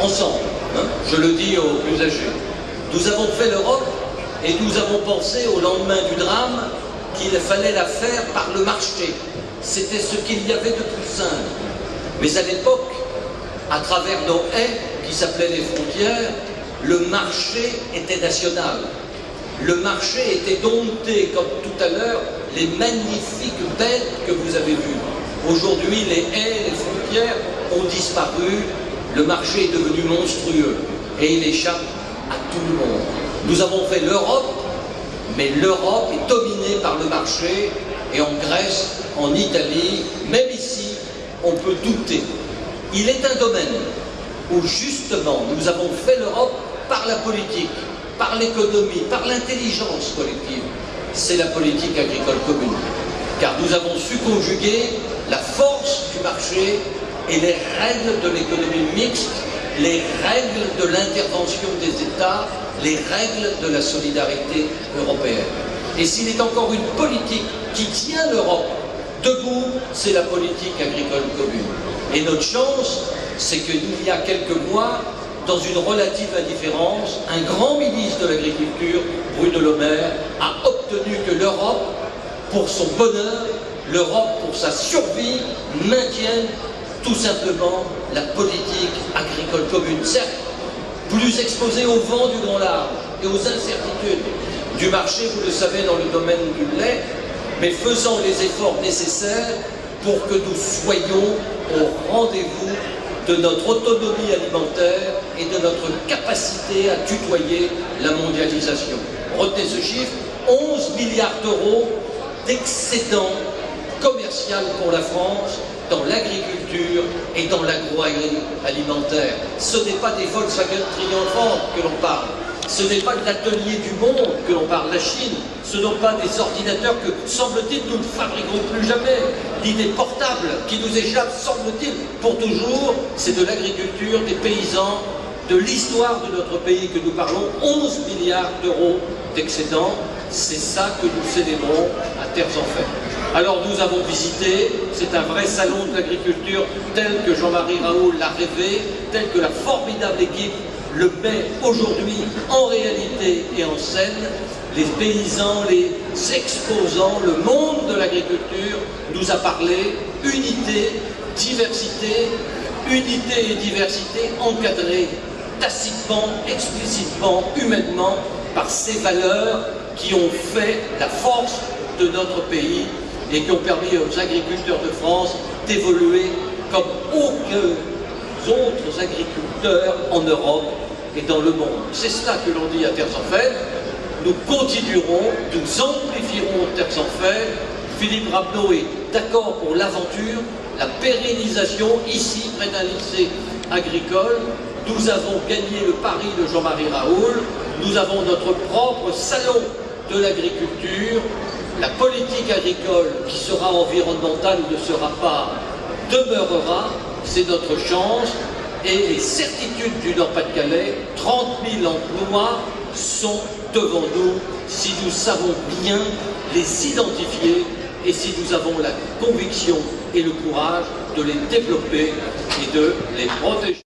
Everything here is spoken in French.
ensemble, hein, je le dis aux plus âgés. Nous avons fait l'Europe et nous avons pensé au lendemain du drame qu'il fallait la faire par le marché. C'était ce qu'il y avait de plus simple. Mais à l'époque, à travers nos haies qui s'appelaient les frontières, le marché était national. Le marché était dompté, comme tout à l'heure, les magnifiques bêtes que vous avez vues. Aujourd'hui, les haies, les frontières ont disparu, le marché est devenu monstrueux et il échappe à tout le monde. Nous avons fait l'Europe, mais l'Europe est dominée par le marché et en Grèce, en Italie, même ici, on peut douter. Il est un domaine où justement nous avons fait l'Europe par la politique, par l'économie, par l'intelligence collective. C'est la politique agricole commune. Car nous avons su conjuguer la force du marché et les règles de l'économie mixte, les règles de l'intervention des États, les règles de la solidarité européenne. Et s'il est encore une politique qui tient l'Europe debout, c'est la politique agricole commune. Et notre chance, c'est qu'il y a quelques mois, dans une relative indifférence, un grand ministre de l'Agriculture, Bruno Le Maire, a obtenu que l'Europe, pour son bonheur, l'Europe, pour sa survie, maintienne tout simplement la politique agricole commune. Certes, plus exposée au vent du grand large et aux incertitudes du marché, vous le savez, dans le domaine du lait, mais faisant les efforts nécessaires pour que nous soyons au rendez-vous de notre autonomie alimentaire et de notre capacité à tutoyer la mondialisation. Retenez ce chiffre, 11 milliards d'euros d'excédent commercial pour la France dans l'agriculture et dans l'agroalimentaire. Ce n'est pas des Volkswagen triomphantes que l'on parle, ce n'est pas de l'atelier du monde que l'on parle, la Chine, ce ne sont pas des ordinateurs que, semble-t-il, nous ne fabriquerons plus jamais, ni des portables qui nous échappent, semble-t-il, pour toujours. C'est de l'agriculture, des paysans, de l'histoire de notre pays que nous parlons. 11 milliards d'euros d'excédent, c'est ça que nous célébrons à Terres en Fête. Alors nous avons visité, c'est un vrai salon de l'agriculture tel que Jean-Marie Raoult l'a rêvé, tel que la formidable équipe le met aujourd'hui en réalité et en scène. Les paysans, les exposants, le monde de l'agriculture nous a parlé. Unité, diversité, unité et diversité encadrées tacitement, explicitement, humainement par ces valeurs qui ont fait la force de notre pays et qui ont permis aux agriculteurs de France d'évoluer comme aucun autres agriculteurs en Europe et dans le monde. C'est cela que l'on dit à Terres en Fête. Nous continuerons, nous amplifierons Terres en Fête. Philippe Rabenot est d'accord pour l'aventure, la pérennisation ici près d'un lycée agricole. Nous avons gagné le pari de Jean-Marie Raoult. Nous avons notre propre salon de l'agriculture. La politique agricole qui sera environnementale ou ne sera pas demeurera. C'est notre chance et les certitudes du Nord-Pas-de-Calais, 30 000 emplois sont devant nous si nous savons bien les identifier et si nous avons la conviction et le courage de les développer et de les protéger.